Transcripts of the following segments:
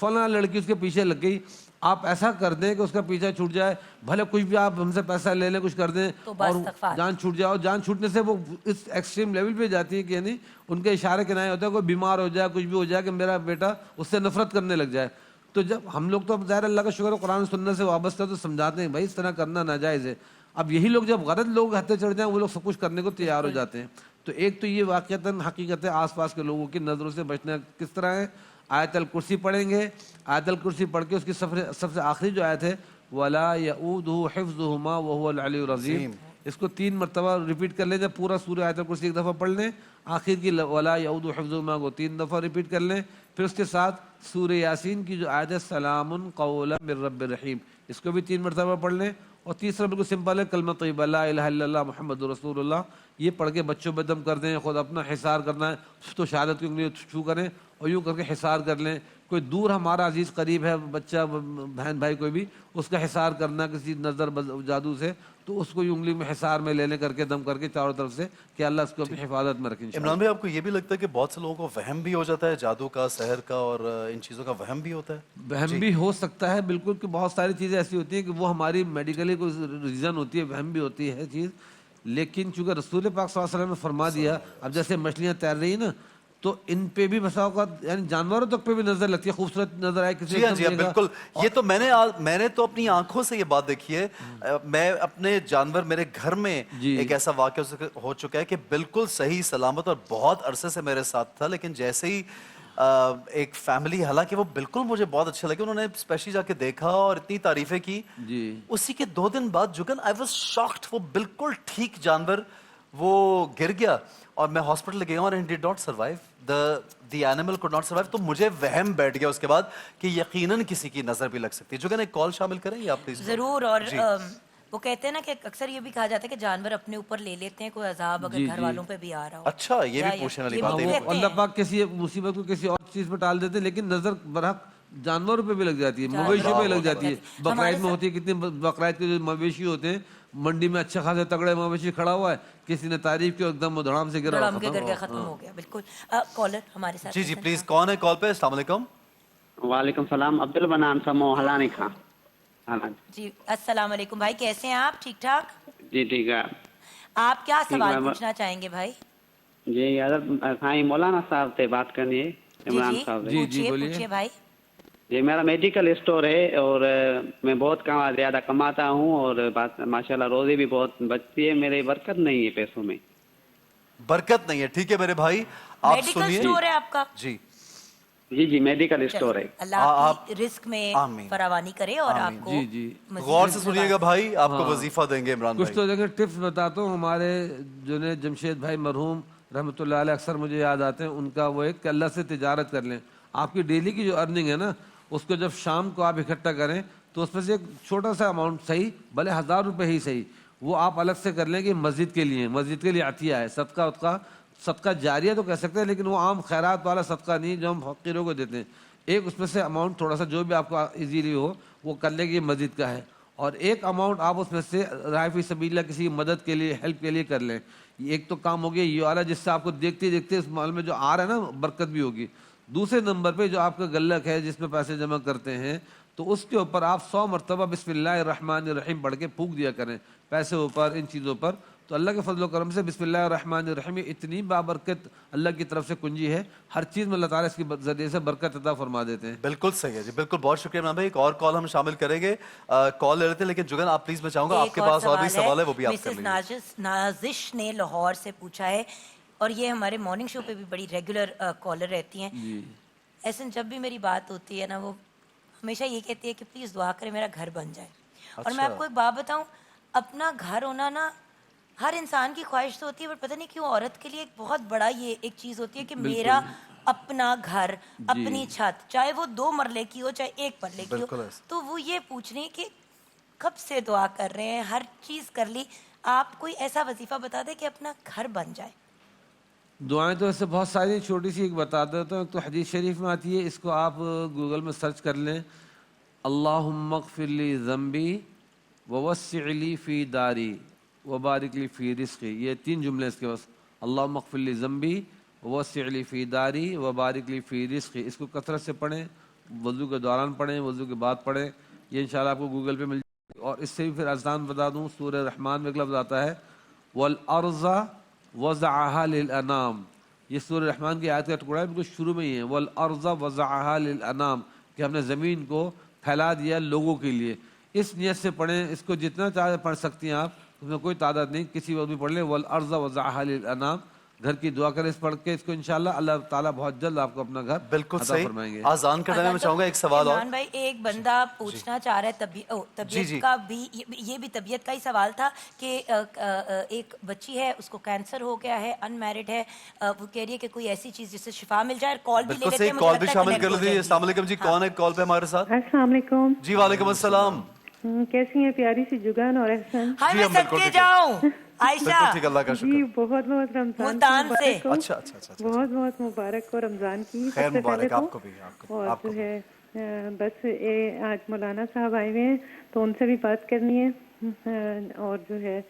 فلاں لڑکی اس کے پیچھے لگ گئی, آپ ایسا کر دیں کہ اس کا پیچھا چھوٹ جائے, بھلے کچھ بھی آپ ہم سے پیسہ لے لیں, کچھ کر دیں تو بس اور استغفار. جان چھوٹ جائے. اور جان چھوٹنے سے وہ اس ایکسٹریم لیول پہ جاتی ہے کہ یعنی ان کے اشارے کے نائے ہوتا ہے, کوئی بیمار ہو جائے, کچھ بھی ہو جائے کہ میرا بیٹا اس سے نفرت کرنے لگ جائے. تو جب ہم لوگ تو اب ظاہر اللہ کا شکر ہے قرآن سننے سے وابستہ تو سمجھاتے ہیں بھائی اس طرح کرنا ناجائز ہے. اب یہی لوگ جب غلط لوگ ہتھے چڑھ جائیں وہ لوگ سب کچھ کرنے کو تیار ہو جاتے ہیں. تو ایک تو یہ واقعتاً حقیقت ہے آس پاس کے لوگوں کی نظروں سے بچنا کس طرح ہے. آیت الکرسی پڑھیں گے, آیت الکرسی پڑھ کے اس کی سب سے آخری جو آیت ہے وَلَا يَؤُودُهُ حِفْظُهُمَا وَهُوَ الْعَلِيُّ الْعَظِيمُ, اس کو 3 مرتبہ ریپیٹ کر لیں. جب پورا سورہ آیت الکرسی ایک دفعہ پڑھ لیں, آخر کی وَلَا يَؤُودُهُ حِفْظُهُمَا کو 3 دفعہ ریپیٹ کر لیں, پھر اس کے ساتھ سورہ یاسین کی جو آیت ہے سلام قولا من رب الرحیم, اس کو بھی 3 مرتبہ پڑھ لیں. اور تیسرا بالکل سمپل ہے کلمہ طیبہ لا الہ الا اللہ محمد رسول اللہ, یہ پڑھ کے بچوں پہ دم کر دیں. خود اپنا حصار کرنا ہے تو شہادت کی انگلی چھو کریں اور یوں کر کے حصار کر لیں. کوئی دور ہمارا عزیز قریب ہے بچہ بہن بھائی کوئی بھی, اس کا حصار کرنا کسی نظر جادو سے, تو اس کو یوں انگلی میں حصار میں لینے کر کے دم کر کے چاروں طرف سے کہ اللہ اس کو اپنی حفاظت میں رکھے. عمران بھائی آپ کو یہ بھی لگتا ہے کہ بہت سے لوگوں کو وہم بھی ہو جاتا ہے جادو کا, سحر کا, اور ان چیزوں کا وہم بھی ہوتا ہے؟ وہم بھی ہو سکتا ہے بالکل, کہ بہت ساری چیزیں ایسی ہوتی ہیں کہ وہ ہماری میڈیکلی کوئی ریزن ہوتی ہے, وہم بھی ہوتی ہے چیز. لیکن چونکہ رسول پاک صلی اللہ علیہ وسلم نے فرما دیا, اب جیسے مچھلیاں تیر رہی ہیں نا, تو ان پہ بھی بسا اوقات یعنی جانوروں تک پہ بھی نظر لگتی ہے, خوبصورت نظر آئے کسی جی ہاں جی ہاں بالکل. یہ تو میں نے تو اپنی آنکھوں سے یہ بات دیکھی ہے. میں اپنے جانور میرے گھر میں ایک ایسا واقعہ ہو چکا ہے کہ بالکل صحیح سلامت اور بہت عرصے سے میرے ساتھ تھا, لیکن جیسے ہی ایک فیملی, حالانکہ وہ بالکل مجھے بہت اچھے لگے, انہوں نے اسپیشلی جا کے دیکھا اور اتنی تعریفیں کی, اسی کے 2 دن بعد جگن آئی واز شاکڈ, وہ بالکل ٹھیک جانور وہ گر گیا اور میں ہاسپٹل گیا اور did not survive, the animal could not survive. تو مجھے وہم بیٹھ گیا اس کے بعد کہ یقیناً کسی کی نظر بھی لگ سکتی ہے. جگن ایک کال شامل کریں یا پلیز؟ ضرور. اور وہ کہتے ہیں نا کہ اکثر یہ بھی کہا جاتا ہے کہ جانور اپنے اوپر لے لیتے ہیں کوئی عذاب اگر گھر والوں پہ بھی آ رہا ہو. اچھا, یہ بھی پوچھنے والی بات ہے. اللہ پاک کسی مصیبت کو کسی اور چیز پہ ٹال دیتے ہیں, لیکن نظر برحق جانوروں پہ بھی لگ جاتی ہے, مویشیوں پہ لگ جاتی ہے. بقرعید میں ہوتی ہے, کتنے بقرعید کے جو مویشی ہوتے ہیں منڈی میں اچھا خاصے تگڑے مویشی کھڑا ہوا ہے, کسی نے تعریف کی ایک دم دھڑام سے گرا ختم ہو گیا. بالکل. کالر ہمارے ساتھ. جی جی پلیز, کون ہے کال پہ؟ السلام علیکم. وعلیکم السلام, عبد المنان سمو حلانی خان. جی السلام علیکم بھائی, کیسے ہیں آپ؟ ٹھیک ٹھاک جی ٹھیک ہے. آپ کیا سوال پوچھنا چاہیں گے بھائی؟ جی حضرت سائیں مولانا صاحب سے بات کرنی ہے. عمران صاحب جی پوچھیے بھائی. جی میرا میڈیکل اسٹور ہے اور میں بہت زیادہ کماتا ہوں اور ماشاء اللہ روزی بھی بہت بچتی ہے, میرے برکت نہیں ہے پیسوں میں. برکت نہیں ہے, ٹھیک ہے میرے بھائی آپ میڈیکل سنیے. اسٹور ہے آپ کا؟ جی جی جی میڈیکل اسٹور ہے. اللہ آپ کی رزق میں فراوانی کرے اور آپ کو غور سے سنیے گا بھائی, آپ کو وظیفہ دیں گے عمران کچھ تو دیکھیں ٹپس بتاتا ہوں. ہمارے جنید جمشید بھائی مرحوم رحمۃ اللہ علیہ اکثر مجھے یاد آتے ہیں, ان کا وہ ایک کہ اللہ سے تجارت کر لیں. آپ کی ڈیلی کی جو ارننگ ہے نا, اس کو جب شام کو آپ اکٹھا کریں تو اس میں سے ایک چھوٹا سا اماؤنٹ صحیح, بھلے 1000 روپے ہی صحیح, وہ آپ الگ سے کر لیں کہ مسجد کے لیے عطیہ ہے, صدقہ جاریہ تو کہہ سکتے ہیں, لیکن وہ عام خیرات والا صدقہ نہیں جو ہم فقیروں کو دیتے ہیں. ایک اس میں سے اماؤنٹ تھوڑا سا جو بھی آپ کو ایزیلی ہو وہ کر لیں کہ یہ مسجد کا ہے, اور ایک اماؤنٹ آپ اس میں سے راہ فی سبیل اللہ کسی کی مدد کے لیے, ہیلپ کے لیے کر لیں. ایک تو کام ہو گیا یہ والا, جس سے آپ کو دیکھتے دیکھتے اس مال میں جو آ رہا ہے نا برکت بھی ہوگی. دوسرے نمبر پہ جو آپ کا گلک ہے جس میں پیسے جمع کرتے ہیں, تو اس کے اوپر آپ 100 مرتبہ بسم اللہ الرحمن الرحیم پڑھ کے پھونک دیا کریں پیسے اوپر, ان چیزوں پر. تو اللہ کے فضل و کرم سے بسم اللہ الرحمن الرحیم اتنی بابرکت اللہ کی طرف سے کنجی ہے, ہر چیز میں اللہ تعالیٰ اس کی ذریعے سے برکت عطا فرما دیتے ہیں. بالکل صحیح ہے جی, بالکل. بہت شکریہ عمران بھائی. ایک اور کال ہم شامل کریں گے, کال لے لیتے ہیں, لیکن جگن آپ پلیز میں چاہوں گا آپ کے پاس اور بھی سوال ہے وہ بھی آپ کر لیجیے. نازش نے لاہور سے پوچھا ہے, اور یہ ہمارے مارننگ شو پہ بھی بڑی ریگولر کالر رہتی ہیں. ایسے جب بھی میری بات ہوتی ہے نا, وہ ہمیشہ یہ کہتی ہے کہ پلیز دعا کریں میرا گھر بن جائے. اور میں آپ کو ایک بات بتاؤں, اپنا گھر ہونا نا ہر انسان کی خواہش تو ہوتی ہے, پر پتہ نہیں کیوں عورت کے لیے ایک بہت بڑا یہ ایک چیز ہوتی ہے کہ میرا اپنا گھر, اپنی چھت, چاہے وہ 2 مرلے کی ہو چاہے 1 مرلے کی ہو. تو وہ یہ پوچھ رہی ہیں کہ کب سے دعا کر رہے ہیں, ہر چیز کر لی, آپ کوئی ایسا وظیفہ بتا دیں کہ اپنا گھر بن جائے. دعائیں تو ایسے بہت ساری, چھوٹی سی ایک بتا دیتا ہوں. تو حدیث شریف میں آتی ہے, اس کو آپ گوگل میں سرچ کر لیں, اللہم اغفر لی ذنبی ووسع لی فی داری وبارک لی فی رزقی. یہ 3 جملے اس کے بس, اللہم اغفر لی ذنبی ووسع لی فی داری وبارک لی فی رزقی. اس کو کثرت سے پڑھیں, وضو کے دوران پڑھیں، وضو کے بعد پڑھیں، یہ انشاءاللہ آپ کو گوگل پہ مل جائے گی۔ اور اس سے بھی پھر اذان بتا دوں، سورہ رحمان میں ایک لفظ آتا ہے والارض وضعها للانام، یہ سورہ رحمان کی آیت کا ٹکڑا ہے، بالکل شروع میں ہی ہے والارض وضعها للانام، کہ ہم نے زمین کو پھیلا دیا لوگوں کے لیے۔ اس نیت سے پڑھیں، اس کو جتنا چاہے پڑھ سکتی ہیں آپ، اس میں کوئی تعداد نہیں، کسی وقت بھی پڑھ لیں والارض وضعها للانام، گھر کی دعا کریں اس پڑھ کے اس کو، انشاءاللہ اللہ تعالیٰ بہت جلد آپ کو اپنا گھر بالکل عطا صحیح۔ فرمائیں گے۔ آزان کرنے میں میں چاہوں گا ایک سوال اور۔ عمران بھائی ایک بندہ پوچھنا چاہ رہا ہے طبیعت کا بھی، یہ بھی طبیعت کا ہی سوال تھا کہ ایک بچی ہے، اس کو کینسر ہو گیا ہے، ان میرڈ ہے، وہ کہہ رہی ہے کہ کوئی ایسی چیز جس سے شفا مل جائے، کال بھی لے بالکل لیتے صحیح، ہیں، کال بھی شامل کر لیجیے۔ السلام علیکم جی، کون ہے کال پہ ہمارے ساتھ؟ السلام علیکم جی وعلیکم السلام۔ کیسی ہیں پیاری سی جگان اور احسن؟ ہائی جی میں ہم بالکل صدقے ٹھیک ہے۔ جاؤں بالکل عائشہ ٹھیک، اللہ کا جی شکر۔ بہت بہت رمضان ملتان سے۔ مبارک ہو، اچھا اچھا اچھا، بہت بہت مبارک ہو رمضان کی خیر سب سے مبارک پہلے آپ کو بھی، اور آپ کو جو بھی۔ ہے بس آج مولانا صاحب آئے ہوئے ہیں تو ان سے بھی بات کرنی ہے، اور جو ہے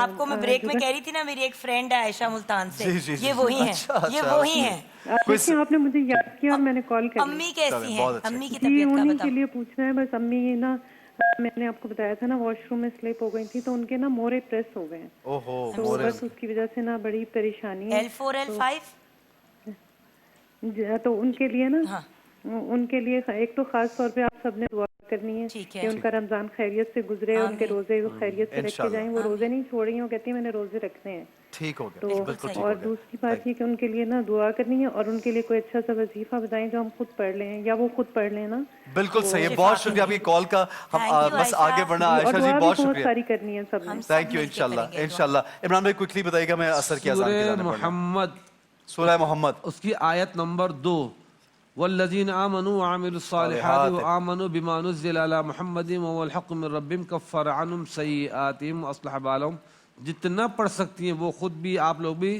آپ کو میں بریک میں کہہ رہی تھی نا، میری ایک فرینڈ ہے عائشہ ملتان سے، جی، جی، جی، یہ وہی ہیں، اچھا، یہ اچھا، وہی ہیں۔ دیکھیں آپ نے مجھے یاد کیا اور میں نے کال کر لی۔ امی کیسی ہیں؟ بہت اچھا۔ امی کی جی طبیعت کا انہیں بتاؤ۔ کے لیے پوچھنا ہے بس، امی نا میں نے آپ کو بتایا تھا نا واش روم میں سلپ ہو گئی تھی تو ان کے نا مورے پریس ہو گئے ہیں، اوہو، تو بس اس کی وجہ سے نا بڑی پریشانی ہے۔ L4 L5 تو ان کے لیے نا ہاں ان کے لیے ایک تو خاص طور پہ آپ سب نے دعا کرنی ہے ٹھیک ہے، کہ ان کا رمضان خیریت سے گزرے، ان کے روزے خیریت سے رکھ کے جائیں، وہ روزے نہیں چھوڑ رہی ہیں، وہ کہتی ہیں میں نے روزے رکھنے ہیں۔ ٹھیک ہو گیا، تو بالکل ٹھیک اور ہو گیا۔ دوسری بات یہ کہ ان کے لیے نا دعا کرنی ہے، اور ان کے لیے کوئی اچھا سا وظیفہ بتائیں جو ہم خود پڑھ لیں یا وہ خود پڑھ لیں نا۔ بالکل صحیح ہے، بہت شکریہ آپ کی کال کا۔ ہم بس آگے بڑھنا، اور عائشہ جی دعا بھی بہت بہت شکریہ، ساری کرنی ہے سب نے۔ تھینک یو، انشاءاللہ انشاءاللہ۔ عمران بھائی کوئکلی بتائیے گا میں اثر کی اذان کی سورہ جانب بڑھنا۔ محمد، سورہ محمد اس کی آیت نمبر 2، والذین آمنوا وعملوا الصالحات وآمنوا بما نزل علی محمد وهو الحق من ربهم کفر عنهم سیئاتهم واصلح بالهم، جتنا پڑھ سکتی ہیں وہ خود بھی، آپ لوگ بھی،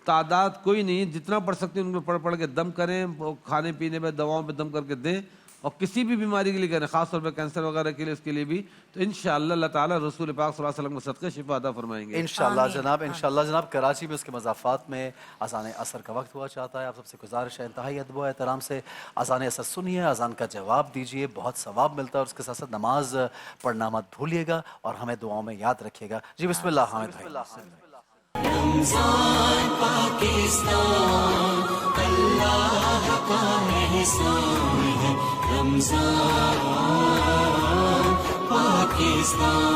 تعداد کوئی نہیں، جتنا پڑھ سکتے ہیں ان کو پڑھ کے دم کریں، کھانے پینے پہ دواؤں پہ دم کر کے دیں، اور کسی بھی بیماری کے لیے کریں، خاص طور پہ کینسر وغیرہ کے لیے، اس کے لیے بھی، تو انشاءاللہ اللہ تعالیٰ رسول پاک صلی اللہ علیہ وسلم کے صدقے شفا عطا فرمائیں گے انشاءاللہ جناب، انشاءاللہ جناب۔ کراچی میں اس کے مضافات میں اذان عصر کا وقت ہوا چاہتا ہے، آپ سب سے گزارش ہے انتہائی ادب و احترام سے اذان عصر سنیے، اذان کا جواب دیجیے، بہت ثواب ملتا ہے، اور اس کے ساتھ ساتھ نماز پڑھنا مت بھولیے گا، اور ہمیں دعاؤں میں یاد رکھیے گا۔ جی بسم اللہ حامد بھائی۔ رمضان پاکستان اللہ کا احسان ہے، رمضان پاکستان